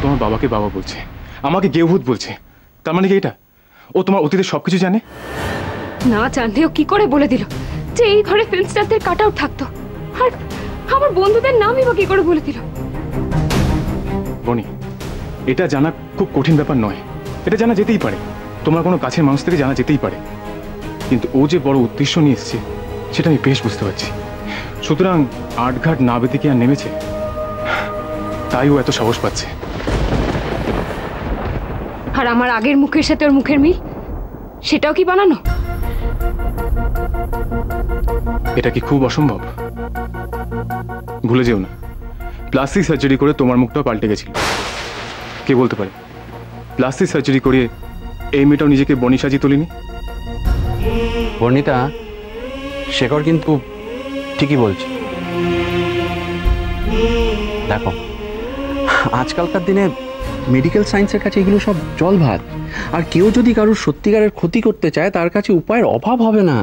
তোমার বাবাকে বাবা বলছে, আমাকে গেভূত বলছে, তার মানে কি এটা ও তোমার অতীতের সবকিছু জানে? না জানলেও কি করে বলে দিল যে এই ঘরে ফিল্ম স্টারদের কাট আউট থাকতো, আর আমার বন্ধুদের নামই বা কি করে বলে দিল? বনি, এটা জানা খুব কঠিন ব্যাপার নয়, এটা জানা যেতেই পারে, তোমার কোনো কাছের মানুষ থেকে জানা যেতেই পারে, কিন্তু ও যে বড় উদ্দেশ্য নিয়ে এসছে সেটা আমি বেশ বুঝতে পারছি। সুতরাং আটঘাট না বেঁধে কি আর নেমেছে, তাই ও এত সাহস পাচ্ছে। আর আমার আগের মুখের সাথে ওর মুখের মিল, সেটাও কি বানানো? এটা কি খুব অসম্ভব? ভুলে যেও না, প্লাস্টিক সার্জারি করে তোমার মুখটাও পাল্টে গেছিল। কে বলতে পারে প্লাস্টিক সার্জারি করে এই মেয়েটাও নিজেকে বনি সাজিয়ে তোলেনি? বর্ণিতা, শেখর কিন্তু ঠিকই বলছে। দেখো, আজকালকার দিনে মেডিকেল সায়েন্সের কাছে এগুলো সব জল ভাত, আর কেউ যদি কারোর সত্যিকারের ক্ষতি করতে চায় তার কাছে উপায়ের অভাব হবে না।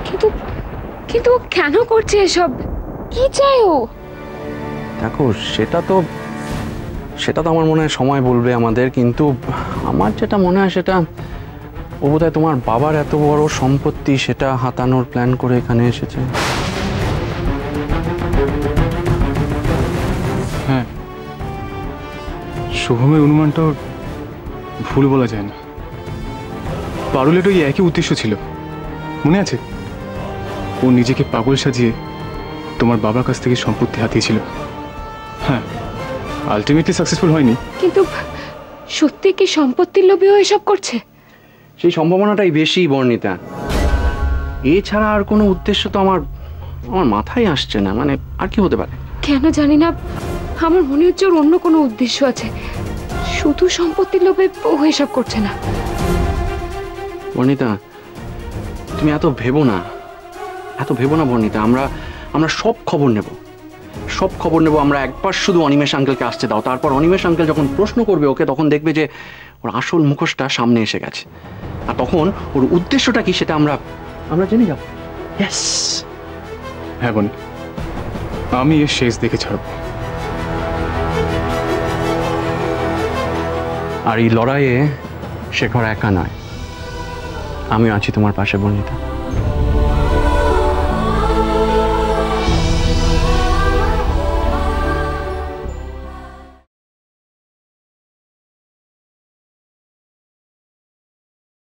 কিন্তু কিন্তু ও কেন করছে এসব? কি চায় ও? দেখো, সেটা তো আমার মনে হয় সময় বলবে আমাদের, কিন্তু আমার যেটা মনে হয় সেটা ও বোধহয় তোমার বাবার এত বড় সম্পত্তি সেটা হাতানোর প্ল্যান করে এখানে এসেছে। হ্যাঁ, শুভমের অনুমানটাও ভুল বলা যায় না। পারুলের ওই একই উদ্দেশ্য ছিল, মনে আছে? ও নিজেকে পাগল সাজিয়ে তোমার বাবার কাছ থেকে সম্পত্তি হাতিয়েছিল। হ্যাঁ, আলটিমেটলি সাকসেসফুল হয়নি। কিন্তু সত্যি কি সম্পত্তির লোভেও এসব করছে? সেই সম্ভাবনাটাই বেশি বর্ণিতা। এছাড়া আর কোনো উদ্দেশ্য তো আমার মাথায় আসছে না। মানে আর কি হতে পারে? কেন জানি না, আমার মনে হচ্ছে ওর অন্য কোনো উদ্দেশ্য আছে, শুধু সম্পত্তির লোভে ও এসব করছে না। বর্ণিতা, তুমি এত ভেবো না বর্ণিতা। আমরা সব খবর নেব। আমরা একবার শুধু অনিমেষ আঙ্কেলকে আসতে দাও, তারপর অনিমেষ আঙ্কেল যখন প্রশ্ন করবে ওকে, তখন দেখবে যে ওর আসল মুখোশটা সামনে এসে গেছে, আর তখন ওর উদ্দেশ্যটা কি সেটা আমরা জেনে যাব। ইয়েস। হ্যাঁ বনি, আমি এর শেষ দেখে ছাড়ব। আর এই লড়াইয়ে শেখর একা নয়, আমিও আছি তোমার পাশে বর্ণিতা।